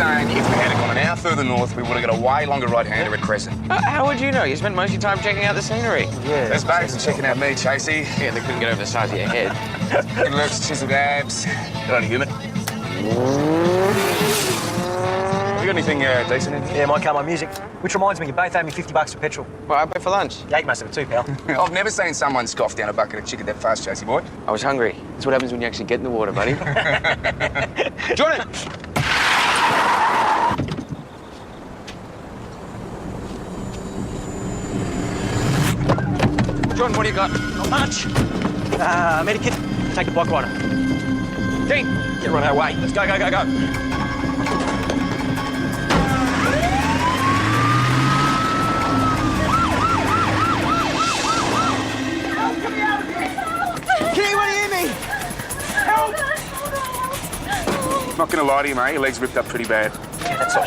saying if we had gone an hour further north, we would have got a way longer right-hander at Crescent. How would you know? You spent most of your time checking out the scenery. Yeah. There's babes checking out me, Chasey. Yeah, they couldn't get over the size of your head. Good looks, chiseled abs. Good on you, human. You got anything decent in here? Yeah, might car my music. Which reminds me, you both owe me $50 for petrol. Well, I pay for lunch. Yeah, you must have it too, pal. I've never seen someone scoff down a bucket of chicken that fast, Chasey boy. I was hungry. That's what happens when you actually get in the water, buddy. Jordan! Jordan, what do you got? Not much. Medikit, take the bike rider. Dean, get run our way. Let's go, go, go, go. Can anyone hear me? Help! Not gonna lie to you, mate, your legs ripped up pretty bad. Yeah, that's all.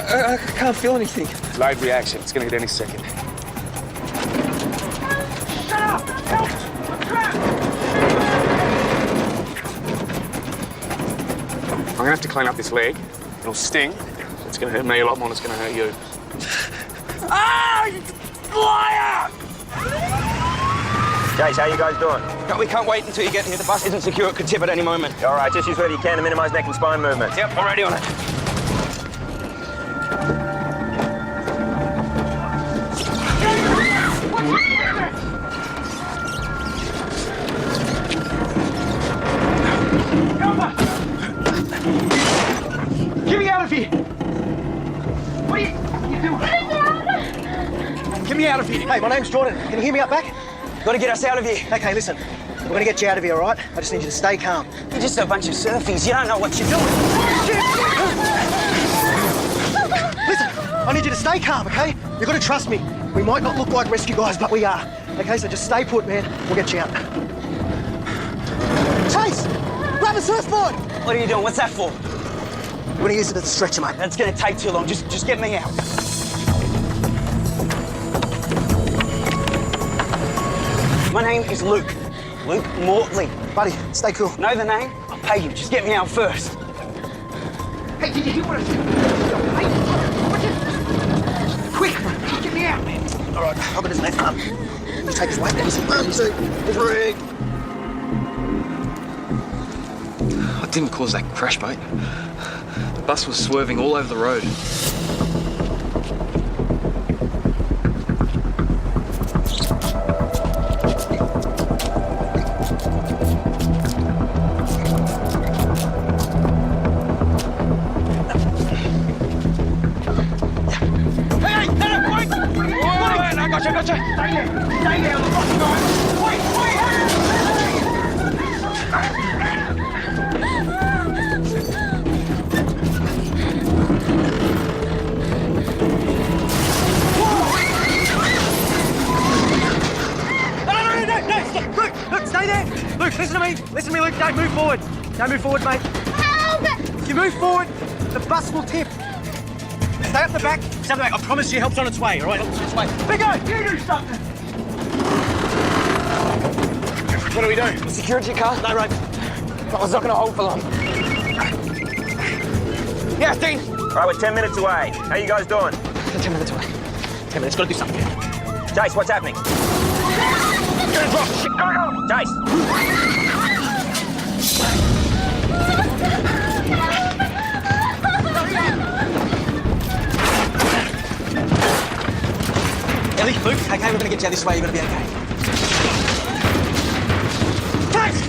I can't feel anything. Delayed reaction, it's gonna hit any second. Shut up! Help! I'm trapped! I'm gonna have to clean up this leg. It'll sting. It's gonna hurt me a lot more than it's gonna hurt you. Ah! You liar! Jace, how you guys doing? We can't wait until you get here. The bus isn't secure. It could tip at any moment. All right, just use whatever you can to minimise neck and spine movement. Yep, already on it. Get me out of here! What are you doing? Get me out of here! Hey, my name's Jordan. Can you hear me up back? Gotta get us out of here. Okay, listen. We're going to get you out of here, all right? I just need you to stay calm. You're just a bunch of surfies. You don't know what you're doing. Listen, I need you to stay calm, okay? You've got to trust me. We might not look like rescue guys, but we are. Okay, so just stay put, man. We'll get you out. Chase! Grab a surfboard! What are you doing? What's that for? We're going to use it as a stretcher, mate. That's gonna take too long. Just get me out. My name is Luke. Luke Mortley. Buddy, stay cool. Know the name? I'll pay you. Just get me out first. Hey, did you hear what I said? Hey, quick, get me out, man. All right, I've got his left arm. You take his weight, then. Easy. 1, 2, 3. I didn't cause that crash, mate. The bus was swerving all over the road. Gotcha. Stay there. Stay there. The bus is going. Wait, No, Luke, stay there. Luke, listen to me. Listen to me, Luke. Don't move forward. Don't move forward, mate. help! If you move forward, the bus will tip. Stay up the back. Stay up the back. I promise you, help's on its way, all right? Help's on its way. Biggo, you do something! What do we do? The security car? No rope. That was not gonna hold for long. Yeah, Dean. All right, we're 10 minutes away. How you guys doing? 10 minutes away. 10 minutes. Got to do something. Jace, what's happening? Jace. Ellie, Luke, okay, we're going to get you out this way. You're going to be okay. Jace!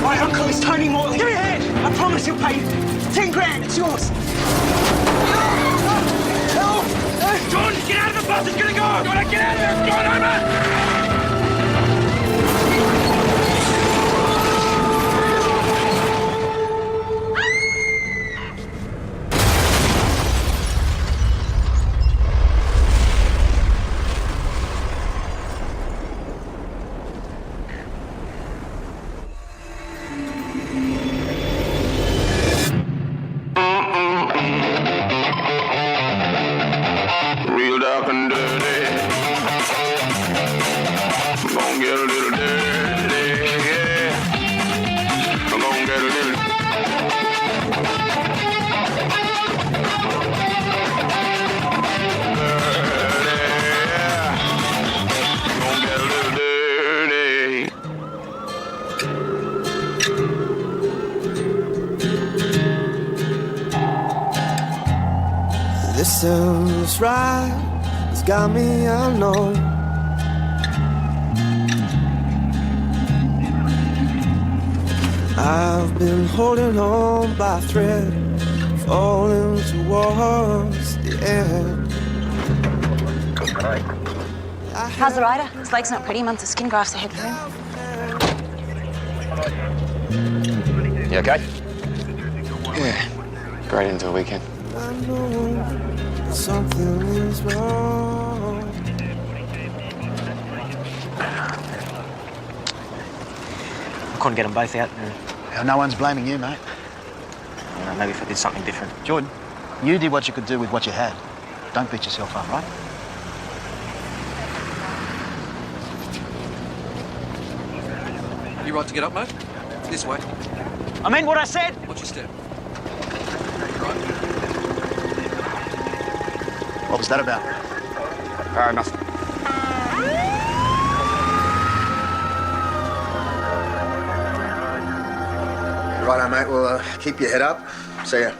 My uncle is Tony Morley. Give me a hand! I promise he'll pay you 10 grand. It's yours. Help! John, get out of the bus! It's gonna go! John, get out of there! John, over! Real dark and dirty. This is right, it's got me unknown. I've been holding on by a thread, falling towards the end. How's the rider? His leg's not pretty, months of skin grafts ahead for him. You okay? Yeah. Great into the weekend. I know something is wrong. I couldn't get them both out. Well, no one's blaming you, mate. Maybe if I did something different. Jordan, you did what you could do with what you had. Don't beat yourself up, right? You right to get up, mate? This way. I meant what I said. Watch your step. What was that about? Nothing. Righto, mate. Well, keep your head up. See ya.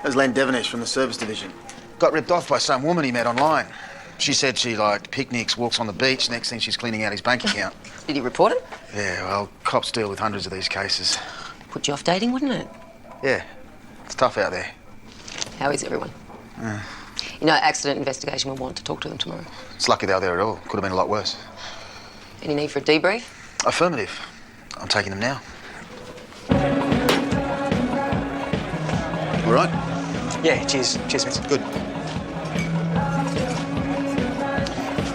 There's Len Devenish from the service division. Got ripped off by some woman he met online. She said she liked picnics, walks on the beach. Next thing, she's cleaning out his bank account. Did he report it? Yeah, well, cops deal with hundreds of these cases. Put you off dating, wouldn't it? Yeah, it's tough out there. How is everyone? You know, accident investigation will want to talk to them tomorrow. It's lucky they were there at all. Could have been a lot worse. Any need for a debrief? Affirmative. I'm taking them now. All right? Yeah, cheers. Cheers, Vincent. Good.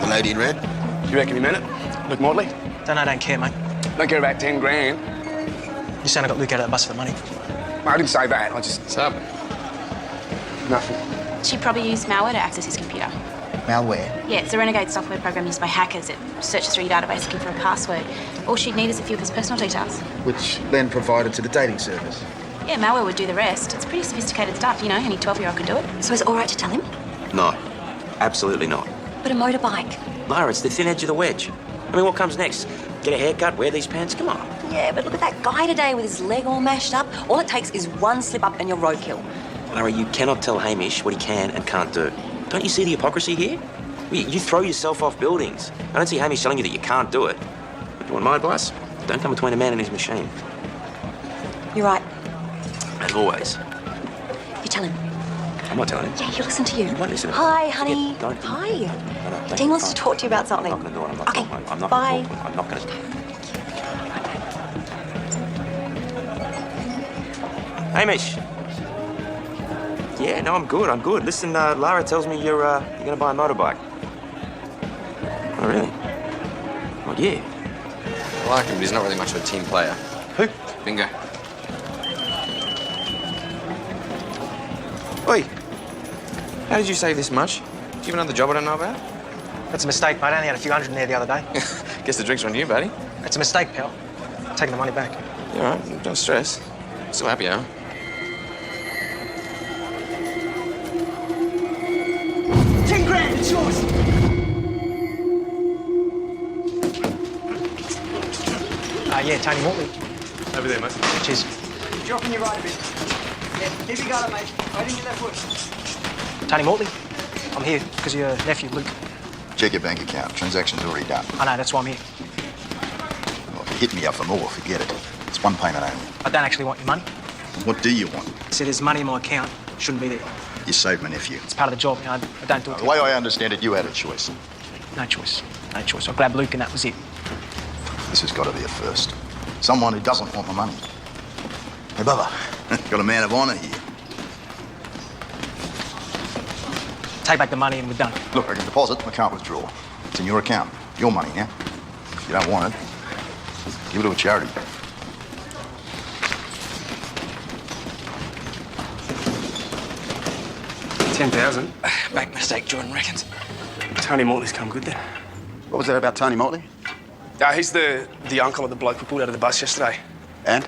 The lady in red? You reckon he meant it? Luke Mortley? Don't care, mate. Don't care about 10 grand. You saying I got Luke out of the bus for the money? I didn't say that. I just... What's up? Nothing. She probably used malware to access his computer. Malware? Yeah, it's a renegade software program used by hackers. It searches through your database looking for a password. All she'd need is a few of his personal details. Which Len provided to the dating service. Yeah, malware would do the rest. It's pretty sophisticated stuff, you know, any 12-year-old could do it. So is it all right to tell him? No, absolutely not. But a motorbike. Lara, it's the thin edge of the wedge. I mean, what comes next? Get a haircut, wear these pants? Come on. Yeah, but look at that guy today with his leg all mashed up. All it takes is one slip up and you're roadkill. Lara, you cannot tell Hamish what he can and can't do. Don't you see the hypocrisy here? You throw yourself off buildings. I don't see Hamish telling you that you can't do it. But you want my advice? Don't come between a man and his machine. You're right. As always. You tell him. I'm not telling him. Yeah, he'll listen to you. He won't listen to me. Hi, honey. Yeah, don't. Hi. No, Dean wants to talk to you about something. I'm not going to do it. I'm not Okay, I'm not bye. Gonna talk. I'm not going to... Hamish. Yeah, no, I'm good. Listen, Lara tells me you're going to buy a motorbike. Oh, really? Oh, yeah. I like him, but he's not really much of a team player. Who? Bingo. Oi. How did you save this much? Do you have another job I don't know about? That's a mistake, mate. I only had a few hundred in there the other day. Guess the drink's on you, buddy. That's a mistake, pal. I'm taking the money back. You all right? Don't stress. Still happy, huh? 10 grand, it's yours. Yeah, Tony Mortley. Over there, mate. Cheers. Dropping you right a bit. Yeah, keep your guard up, mate. Right into that foot. Tony Mortley. I'm here because of your nephew, Luke. Check your bank account. Transaction's already done. I know, that's why I'm here. Well, if you hit me up for more, forget it. It's one payment only. I don't actually want your money. What do you want? I said there's money in my account. Shouldn't be there. You saved my nephew. It's part of the job. You know, I don't do it. The way I understand it, you had a choice. No choice. No choice. I grabbed Luke and that was it. This has got to be a first. Someone who doesn't want my money. Hey, Bubba, got a man of honour here. Take back the money and we're done. Look, I can deposit, I can't withdraw. It's in your account. Your money now. If you don't want it, give it to a charity. $10,000. Bank mistake, Jordan reckons. Tony Mortley's come good then. What was that about Tony Mortley? He's the uncle of the bloke we pulled out of the bus yesterday. And?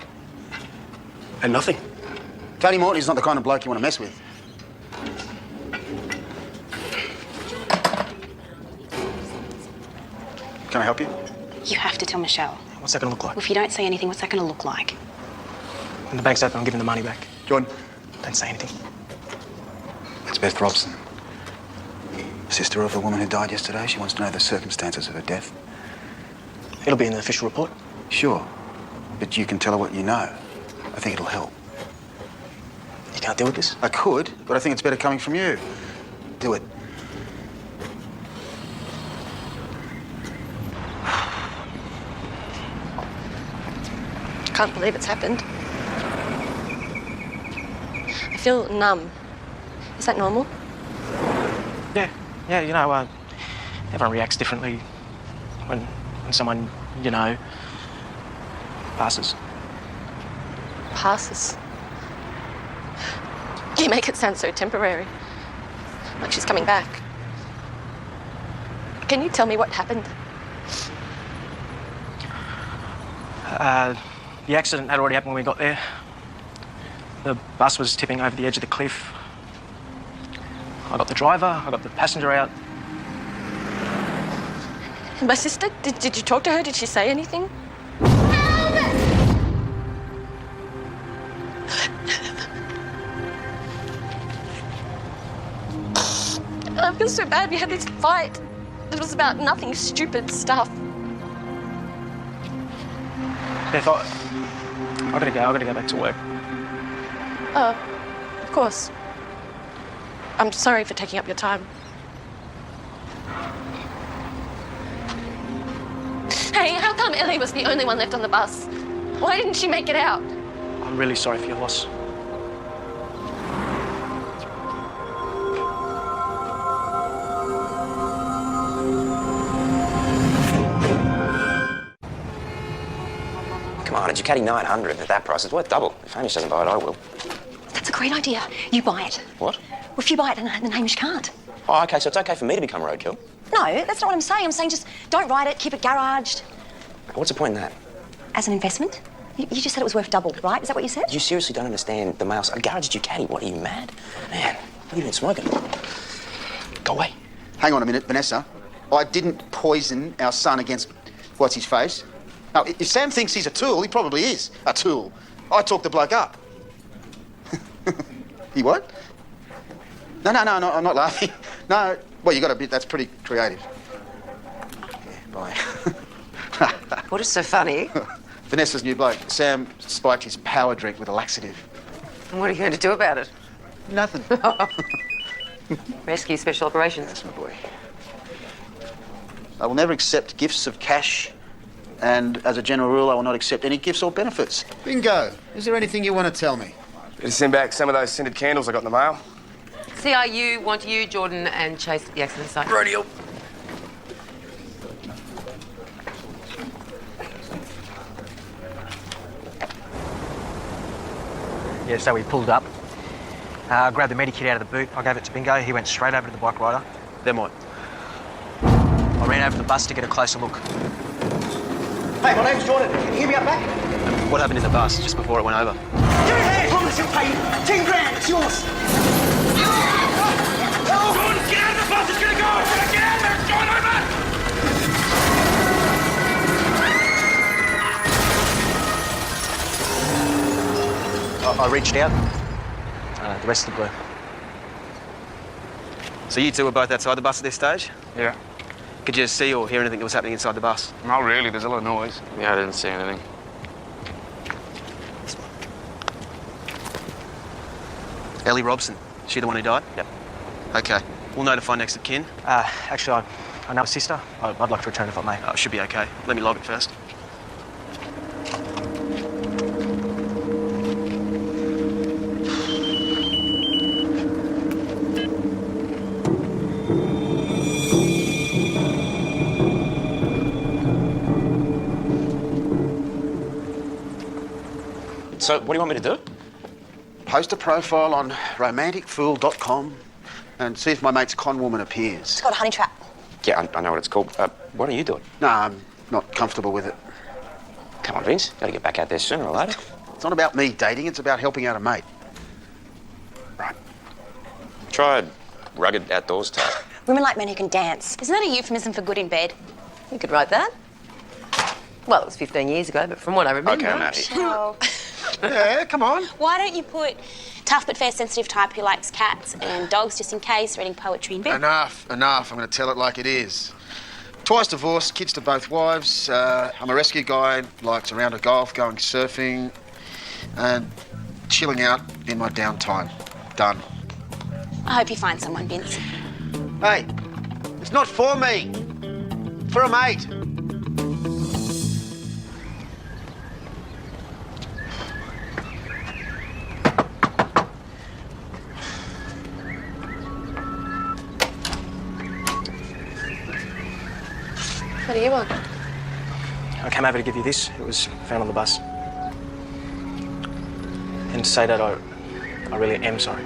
And nothing. Tony Mortley's not the kind of bloke you want to mess with. Can I help you? You have to tell Michelle. What's that going to look like? Well, if you don't say anything, what's that going to look like? When the bank's open, I'm giving the money back. Jordan. Don't say anything. It's Beth Robson. Sister of the woman who died yesterday. She wants to know the circumstances of her death. It'll be in the official report. Sure. But you can tell her what you know. I think it'll help. You can't deal with this? I could, but I think it's better coming from you. Do it. Can't believe it's happened. I feel numb. Is that normal? Yeah, you know, everyone reacts differently when someone, you know, passes. Passes. You make it sound so temporary. Like she's coming back. Can you tell me what happened? The accident had already happened when we got there. The bus was tipping over the edge of the cliff. I got the driver, I got the passenger out. My sister? Did you talk to her? Did she say anything? I feel so bad. We had this fight. It was about nothing, stupid stuff. Beth, I gotta go back to work. Of course. I'm sorry for taking up your time. Hey, how come Ellie was the only one left on the bus? Why didn't she make it out? I'm really sorry for your loss. Come on, a Ducati 900 at that price is worth double. If Hamish doesn't buy it, I will. That's a great idea. You buy it. What? Well, if you buy it, then Hamish can't. Oh, OK, so it's OK for me to become roadkill? No, that's not what I'm saying. I'm saying just don't ride it, keep it garaged. What's the point in that? As an investment? You just said it was worth double, right? Is that what you said? You seriously don't understand the male... A garage Ducati, what, are you mad? Man, what have you been smoking? Go away. Hang on a minute, Vanessa. I didn't poison our son against what's-his-face. Now, if Sam thinks he's a tool, he probably is a tool. I talked the bloke up. He what? No, I'm not laughing. No, well, you got a bit, that's pretty creative. Yeah, bye. What is so funny? Vanessa's new bloke. Sam spiked his power drink with a laxative. And what are you going to do about it? Nothing. Rescue Special Operations. That's my boy. I will never accept gifts of cash, and as a general rule, I will not accept any gifts or benefits. Bingo. Is there anything you want to tell me? Better send back some of those scented candles I got in the mail. CRU want you, Jordan, and Chase at the accident site. Radio. Yeah, so we pulled up. Grabbed the medikit out of the boot. I gave it to Bingo. He went straight over to the bike rider. Then what? I ran over to the bus to get a closer look. Hey, my name's Jordan. Can you hear me up back? What happened in the bus just before it went over? Give me a hand, promise you'll pay 10 grand. It's yours. Jordan, get out of the bus! It's gonna go! Get out of there! It's going over! I reached out. The rest of the blur. So you two were both outside the bus at this stage? Yeah. Could you see or hear anything that was happening inside the bus? Not really, there's a lot of noise. Yeah, I didn't see anything. Ellie Robson. She the one who died? Yep. Okay. We'll notify next of kin. Actually, I know her sister. I'd like to return if I may. It should be okay. Let me log it first. So, what do you want me to do? Post a profile on romanticfool.com and see if my mate's con woman appears. It's called a honey trap. Yeah, I know what it's called. Why don't you do it? No, I'm not comfortable with it. Come on, Vince. Gotta get back out there sooner or later. It's not about me dating, it's about helping out a mate. Right. Try a rugged outdoors type. Women like men who can dance. Isn't that a euphemism for good in bed? You could write that. Well, it was 15 years ago, but from what I remember... Okay, I'm out here. Oh. Yeah, come on. Why don't you put tough but fair sensitive type who likes cats and dogs just in case, reading poetry in bed? Enough. I'm going to tell it like it is. Twice divorced, kids to both wives. I'm a rescue guy, likes a round of golf, going surfing, and chilling out in my downtime. Done. I hope you find someone, Vince. Hey, it's not for me. For a mate. What do you want? I came over to give you this. It was found on the bus. And to say that I really am sorry.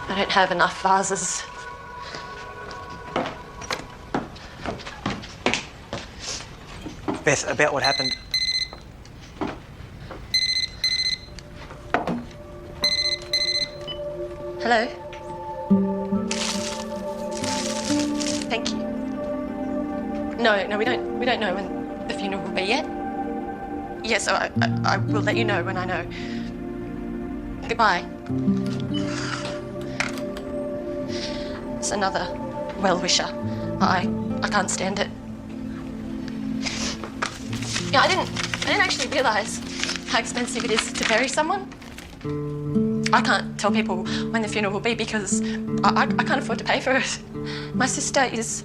I don't have enough vases. Beth, about what happened. Hello? Thank you. No, we don't know when the funeral will be yet. Yes, so I will let you know when I know. Goodbye. It's another well-wisher. I can't stand it. Yeah, I didn't actually realise how expensive it is to bury someone. I can't tell people when the funeral will be because I can't afford to pay for it. My sister is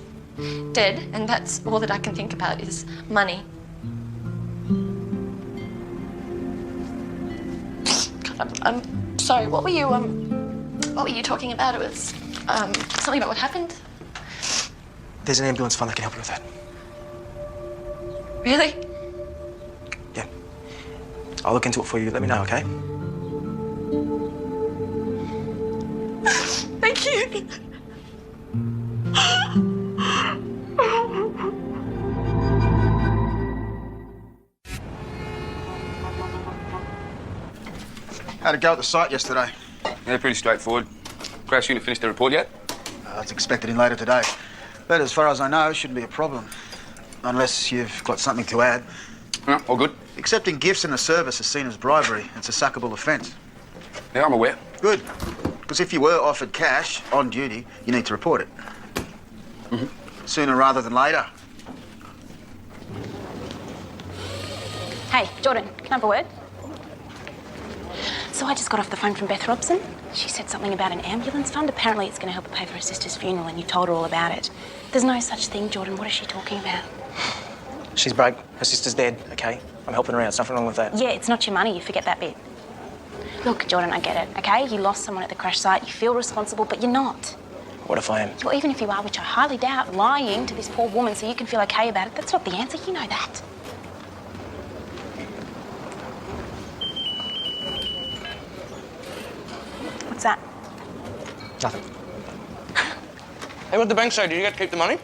dead, and that's all that I can think about is money. God, I'm sorry. What were you talking about? It was something about what happened. There's an ambulance fund that can help you with that. Really? Yeah. I'll look into it for you. Let me know, okay? Thank you. How'd it go at the site yesterday? Yeah, pretty straightforward. Crash unit finished the report yet? It's expected in later today. But as far as I know, shouldn't be a problem. Unless you've got something to add. No, all good. Accepting gifts in the service is seen as bribery. It's a sackable offence. Yeah, I'm aware. Good. Because if you were offered cash on duty, you need to report it. Sooner rather than later. Hey, Jordan, can I have a word? So I just got off the phone from Beth Robson. She said something about an ambulance fund. Apparently it's going to help her pay for her sister's funeral, and you told her all about it. There's no such thing, Jordan. What is she talking about? She's broke. Her sister's dead, okay? I'm helping her out. There's nothing wrong with that. Yeah, it's not your money. You forget that bit. Look, Jordan, I get it, okay? You lost someone at the crash site. You feel responsible, but you're not. What if I am? Well, even if you are, which I highly doubt, lying to this poor woman so you can feel okay about it, that's not the answer. You know that. What's that? Nothing. Hey, what did the bank say? Did you get to keep the money?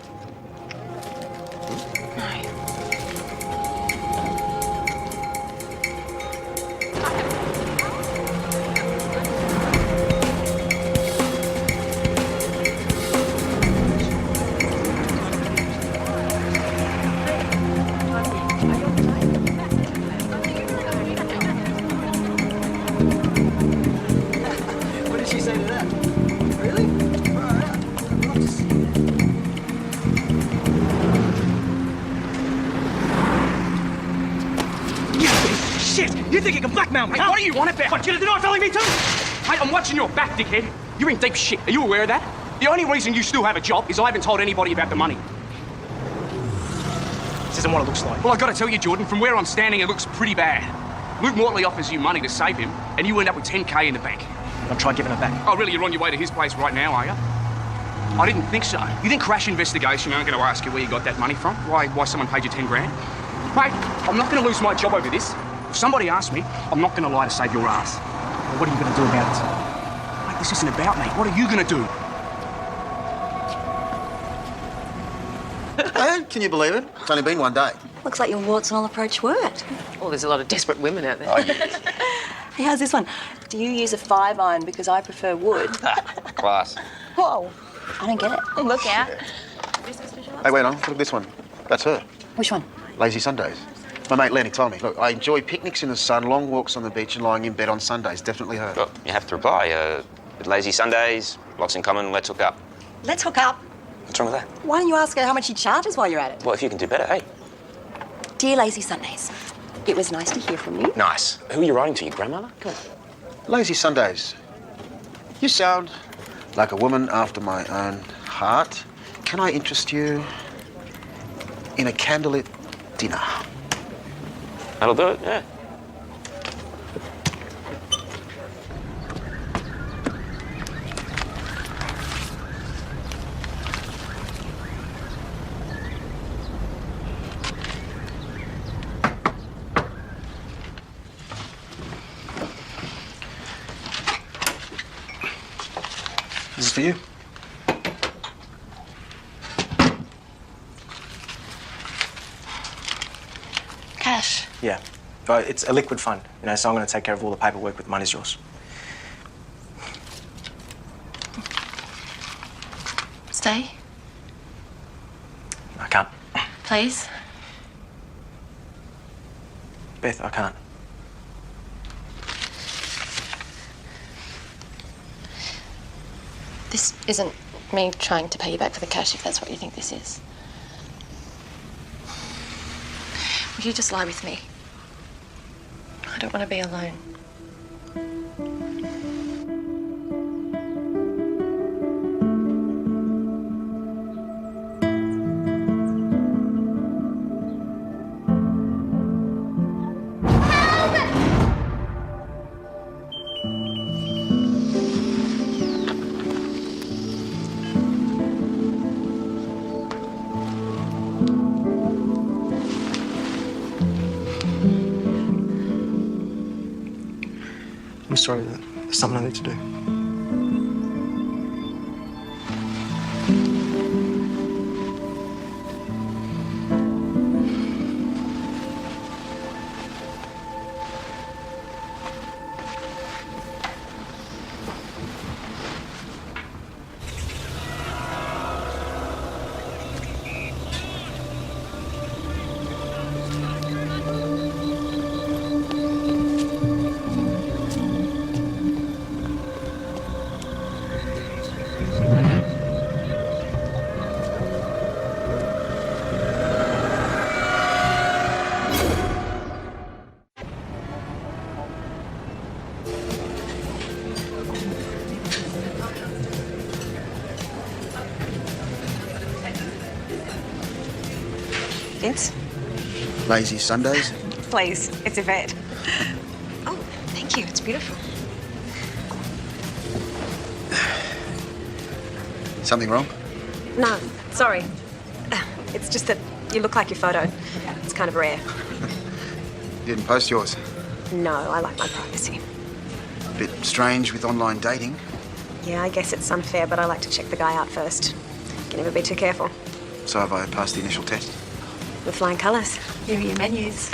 What did she say to that? Really? Shit! You think you can blackmail me? Hey, what do you want it back? What, you did not telling me to? Hey, I'm watching your back, dickhead. You're in deep shit. Are you aware of that? The only reason you still have a job is I haven't told anybody about the money. This isn't what it looks like. Well, I gotta tell you, Jordan, from where I'm standing, it looks pretty bad. Luke Mortley offers you money to save him, and you end up with 10K in the bank. I'll try giving it back. Oh, really? You're on your way to his place right now, are you? I didn't think so. You think Crash Investigation aren't going to ask you where you got that money from? Why someone paid you 10 grand? Mate, I'm not going to lose my job over this. If somebody asks me, I'm not going to lie to save your ass. Well, what are you going to do about it? Mate, this isn't about me. What are you going to do? Can you believe it? It's only been one day. Looks like your warts and all approach worked. Well, there's a lot of desperate women out there. Oh, yes. Hey, how's this one? Do you use a 5-iron because I prefer wood? Class. Whoa, I don't get it. Look out. Hey, wait on. Look at this one. That's her. Which one? Lazy Sundays. My mate Lenny told me. Look, I enjoy picnics in the sun, long walks on the beach and lying in bed on Sundays. Definitely her. Well, you have to reply. Lazy Sundays, lots in common, let's hook up. Let's hook up. What's wrong with that? Why don't you ask her how much she charges while you're at it? Well, if you can do better, hey. Dear Lazy Sundays, it was nice to hear from you. Nice. Who are you writing to, your grandmother? Come on. Lazy Sundays. You sound like a woman after my own heart. Can I interest you in a candlelit dinner? That'll do it, yeah. This is for you. Cash. Yeah. It's a liquid fund, you know, so I'm going to take care of all the paperwork, but the money's yours. Stay, I can't. please. Beth, I can't. This isn't me trying to pay you back for the cash, if that's what you think this is. Will you just lie with me? I don't want to be alone. I'm sorry, there's something I need to do. Vince? Lazy Sundays. Please, it's Yvette. Oh, thank you. It's beautiful. Something wrong? No, sorry. It's just that you look like your photo. It's kind of rare. You didn't post yours. No, I like my privacy. Bit strange with online dating. Yeah, I guess it's unfair, but I like to check the guy out first. Can never be too careful. So have I passed the initial test? With flying colours. Here are your menus.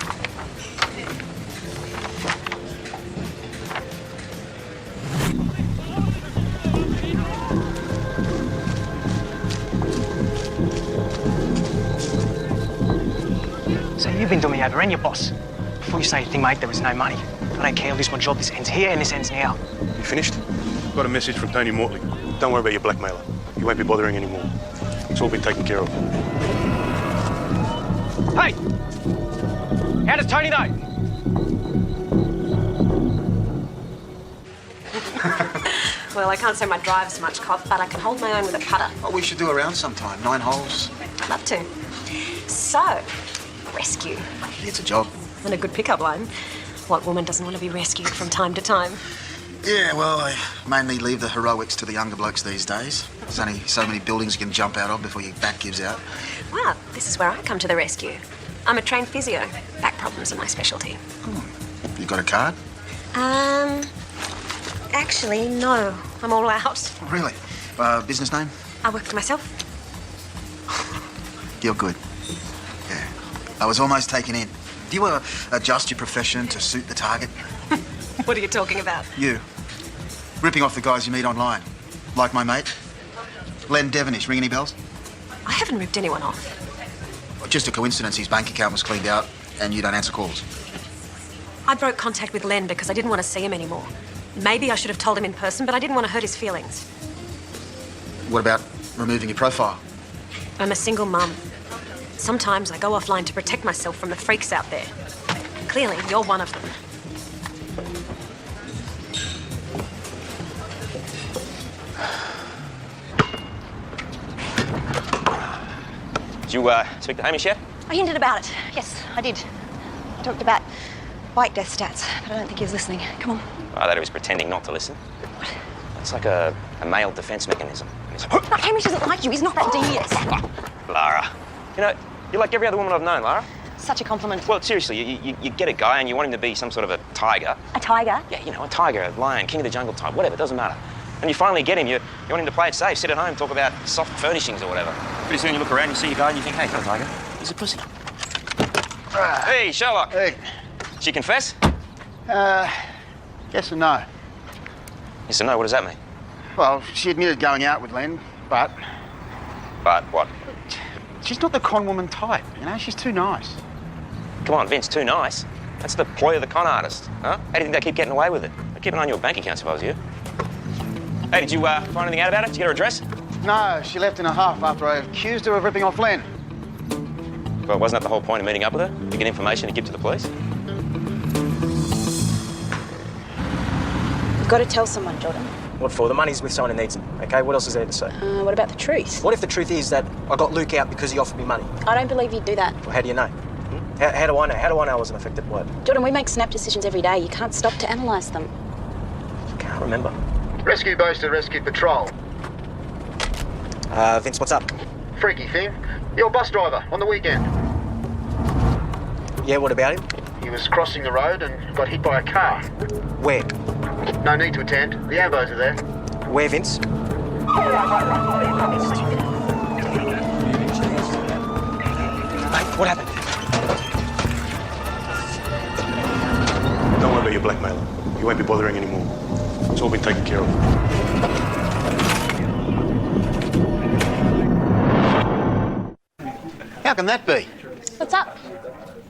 So you've been doing me over, and your boss. Before you say a thing, mate, there is no money. I don't care. At least my job, this ends here and this ends now. You finished? Got a message from Tony Mortley. Don't worry about your blackmailer. He won't be bothering anymore. It's all been taken care of. Hey! How does Tony know? Well, I can't say my drive's much, Cop, but I can hold my own with a putter. Oh, we should do a round sometime. 9 holes. I'd love to. So, rescue. It's a job. And a good pickup line. What woman doesn't want to be rescued from time to time? Yeah, well, I mainly leave the heroics to the younger blokes these days. There's only so many buildings you can jump out of before your back gives out. Well, this is where I come to the rescue. I'm a trained physio. Back problems are my specialty. You got a card? Actually, no. I'm all out. Really? Business name? I work for myself. You're good. Yeah. I was almost taken in. Do you adjust your profession to suit the target? What are you talking about? You. Ripping off the guys you meet online. Like my mate. Len Devonish. Ring any bells? I haven't ripped anyone off. Just a coincidence his bank account was cleaned out and you don't answer calls. I broke contact with Len because I didn't want to see him anymore. Maybe I should have told him in person, but I didn't want to hurt his feelings. What about removing your profile? I'm a single mum. Sometimes I go offline to protect myself from the freaks out there. Clearly, you're one of them. Did you speak to Hamish yet? I hinted about it. Yes, I did. I talked about white death stats, but I don't think he was listening. Come on. Oh, that he was pretending not to listen. It's like a male defence mechanism. No, Hamish doesn't like you. He's not that devious. Lara. You know, you're like every other woman I've known, Lara. Such a compliment. Well, seriously, you get a guy and you want him to be some sort of a tiger. A tiger? Yeah, you know, a tiger, a lion, king of the jungle type, whatever, it doesn't matter. And you finally get him, you want him to play it safe, sit at home, talk about soft furnishings or whatever. Pretty soon you look around, you see your guy and you think, hey, he's not a tiger, he's a pussy. Hey, Sherlock. Hey. Did she confess? Yes and no. Yes and no, what does that mean? Well, she admitted going out with Len, but... But what? She's not the con woman type, you know? She's too nice. Come on, Vince, too nice. That's the ploy of the con artist, huh? How do you think they keep getting away with it? I'd keep an eye on your bank accounts if I was you. Hey, did you find anything out about it? Did you get her address? No, she left in a huff after I accused her of ripping off Len. Well, wasn't that the whole point of meeting up with her? To get information to give to the police? You've got to tell someone, Jordan. What for? The money's with someone who needs it, okay? What else is there to say? What about the truth? What if the truth is that I got Luke out because he offered me money? I don't believe you'd do that. Well, how do you know? How do I know? How do I know I wasn't affected by it? Jordan, we make snap decisions every day. You can't stop to analyse them. I can't remember. Rescue base to rescue patrol. Vince, what's up? Freaky thing. Your bus driver on the weekend. Yeah, what about him? He was crossing the road and got hit by a car. Where? No need to attend. The ambos are there. Where, Vince? Mate, what happened? Don't worry about your blackmailer. You won't be bothering anymore. It's all been taken care of. How can that be? What's up?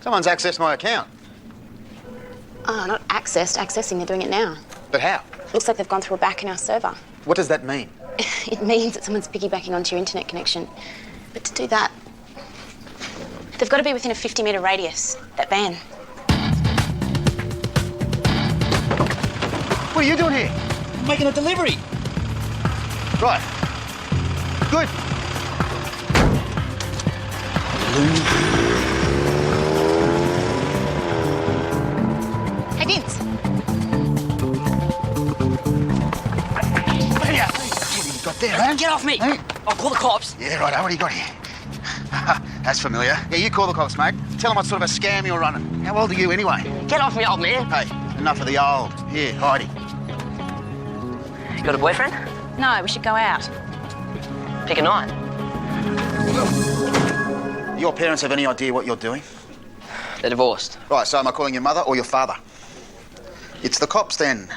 Someone's accessed my account. Oh, not accessed. Accessing. They're doing it now. But how? Looks like they've gone through a back in our server. What does that mean? It means that someone's piggybacking onto your internet connection. But to do that, they've got to be within a 50-metre radius. That van. What are you doing here? I'm making a delivery. Right. Good. Hey, Vince. What have you got there, man? Get off me! Hey. I'll call the cops. Yeah, right. What do you got here? That's familiar. Yeah, you call the cops, mate. Tell them what sort of a scam you're running. How old are you, anyway? Get off me, old man. Hey, enough of the old. Here, Heidi. You got a boyfriend? No, we should go out. Pick a night. Do your parents have any idea what you're doing? They're divorced. Right, so am I calling your mother or your father? It's the cops, then.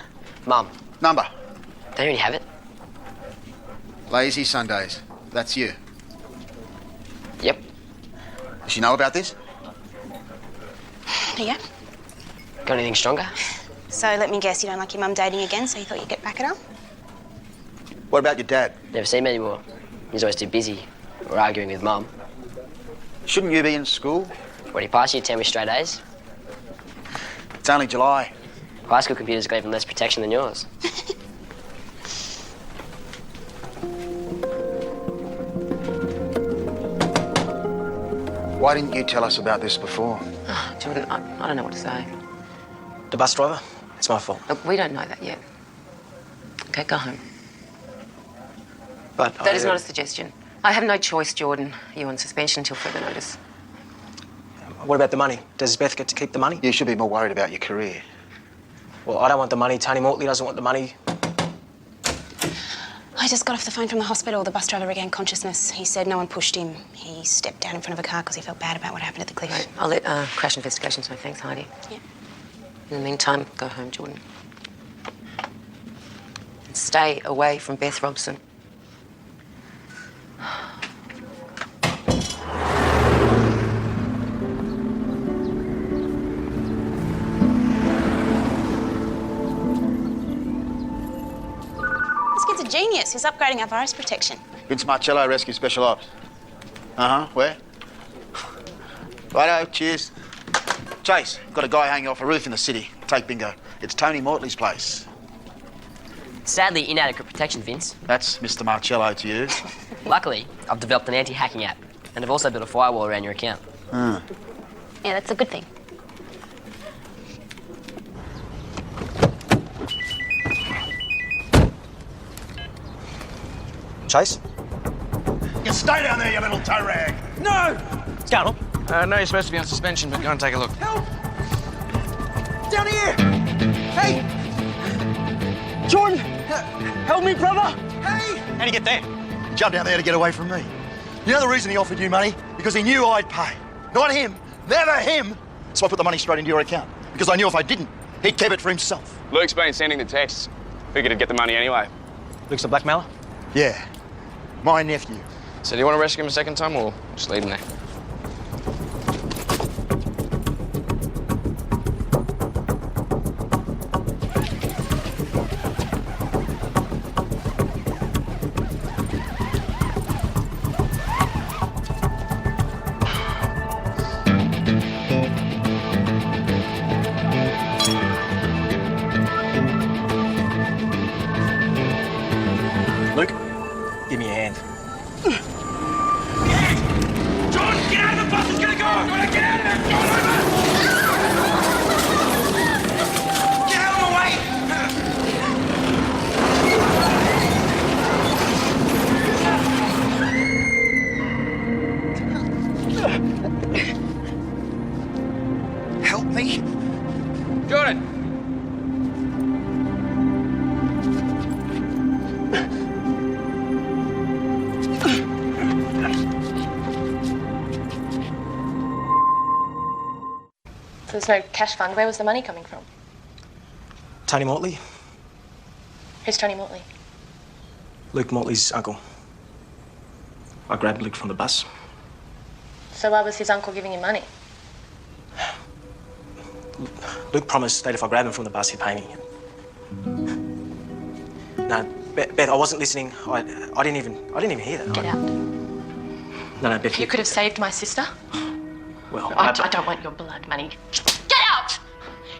Mum. Number. They already have it. Lazy Sundays. That's you. Yep. Does she know about this? Yeah. Got anything stronger? So let me guess, you don't like your mum dating again, so you thought you'd get back at her? What about your dad? Never see him anymore. He's always too busy. Or arguing with Mum. Shouldn't you be in school? When he passed you 10 with straight A's. It's only July. High school computers gave him less protection than yours. Why didn't you tell us about this before? Oh, Jordan, I don't know what to say. The bus driver? It's my fault. Look, we don't know that yet. Okay, go home. But That is not a suggestion. I have no choice, Jordan. You're on suspension until further notice. What about the money? Does Beth get to keep the money? You should be more worried about your career. Well, I don't want the money. Tony Mortley doesn't want the money. I just got off the phone from the hospital. The bus driver regained consciousness. He said no one pushed him. He stepped down in front of a car because he felt bad about what happened at the cliff. Right, I'll let Crash Investigations know. Thanks, Heidi. Yeah. In the meantime, go home, Jordan. And stay away from Beth Robson. genius. He's upgrading our virus protection. Vince Marcello, Rescue Special Ops. Where? Righto, cheers. Chase, got a guy hanging off a roof in the city. Take bingo. It's Tony Mortley's place. Sadly, inadequate protection, Vince. That's Mr. Marcello to you. Luckily, I've developed an anti-hacking app, and I've also built a firewall around your account. Yeah, that's a good thing. Chase? You stay down there, you little toe rag. No! What's going on? No, you're supposed to be on suspension, but go and take a look. Help! Down here! Hey! Jordan! Help me, brother! Hey! How'd you get there? He jumped down there to get away from me. You know the reason he offered you money? Because he knew I'd pay. Not him. Never him. So I put the money straight into your account. Because I knew if I didn't, he'd keep it for himself. Luke's been sending the texts. Figured he'd get the money anyway. Luke's a blackmailer? Yeah. My nephew. So do you want to rescue him a second time, or just leave him there? Luke, give me a hand. John, get out of the bus! It's gonna go! Get out of there! John, over! Get out of my way! Help me? Jordan! There's no cash fund. Where was the money coming from? Tony Mortley? Who's Tony Mortley? Luke Mortley's uncle. I grabbed Luke from the bus. So why was his uncle giving him money? Luke promised that if I grabbed him from the bus, he'd pay me. No, Beth, I wasn't listening. I didn't even hear that. Get out. No, Beth. You could have saved my sister. Well, I don't want your blood money. Get out!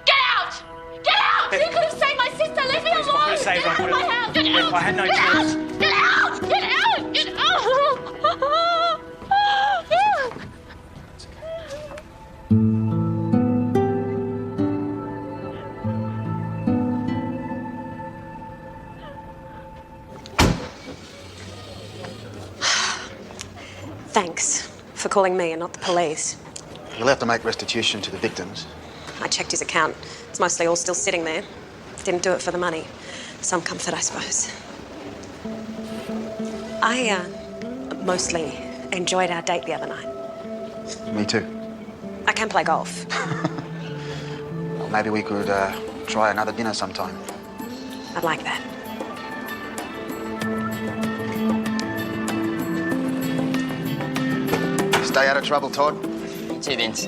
Get out! Get out! Beth, You could have saved my sister. Leave me alone. I could have saved Get her. out of my house. Get Beth, out! I had no Get choice. out! Get out! Get out! Get out! Thanks for calling me and not the police. You'll have to make restitution to the victims. I checked his account. It's mostly all still sitting there. Didn't do it for the money. Some comfort, I suppose. I mostly enjoyed our date the other night. Me too. I can play golf. Well, maybe we could try another dinner sometime. I'd like that. Stay out of trouble, Todd. You too, Vince.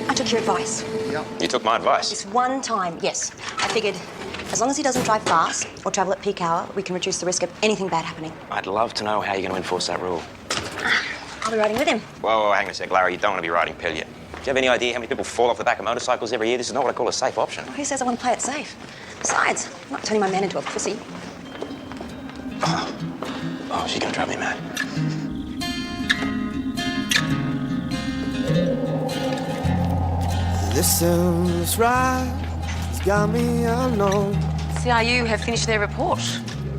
I took your advice. You took my advice. This one time, yes. I figured as long as he doesn't drive fast or travel at peak hour, we can reduce the risk of anything bad happening. I'd love to know how you're going to enforce that rule. I'll be riding with him. Whoa, hang on a sec, Larry. You don't want to be riding Pillion. Do you have any idea how many people fall off the back of motorcycles every year? This is not what I call a safe option. Who says I want to play it safe? Besides, I'm not turning my man into a pussy. Oh, she's going to drive me mad. This sounds right. It's got me unknown. CRU have finished their report.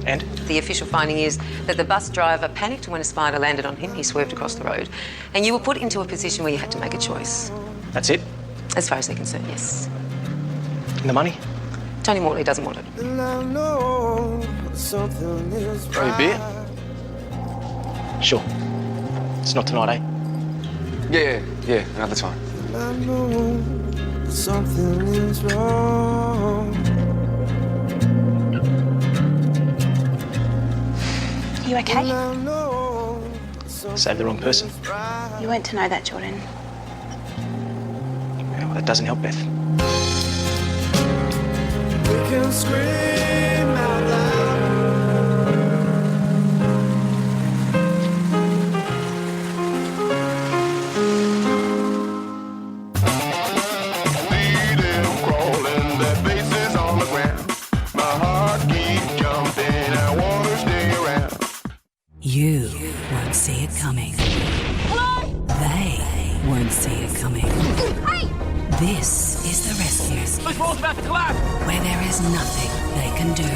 And? The official finding is that the bus driver panicked when a spider landed on him. He swerved across the road. And you were put into a position where you had to make a choice. That's it? As far as they're concerned, yes. And the money? Tony Mortley doesn't want it. And I know something is Throw you a right. beer? Sure. It's not tonight, eh? Yeah, another time. And I know something is wrong. You okay? And I know Saved the wrong person. You weren't to know that, Jordan. Well, that doesn't help, Beth. We can scream out loud. See them crawling, their faces on the ground. My heart keeps jumping, I wanna stay around. You won't see it coming. They won't see it coming. This is the rescue. This wall's about to collapse. Where there is nothing they can do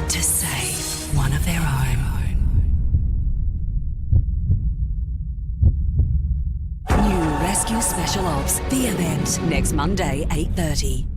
to save one of their own. New Rescue Special Ops, the event, next Monday, 8:30.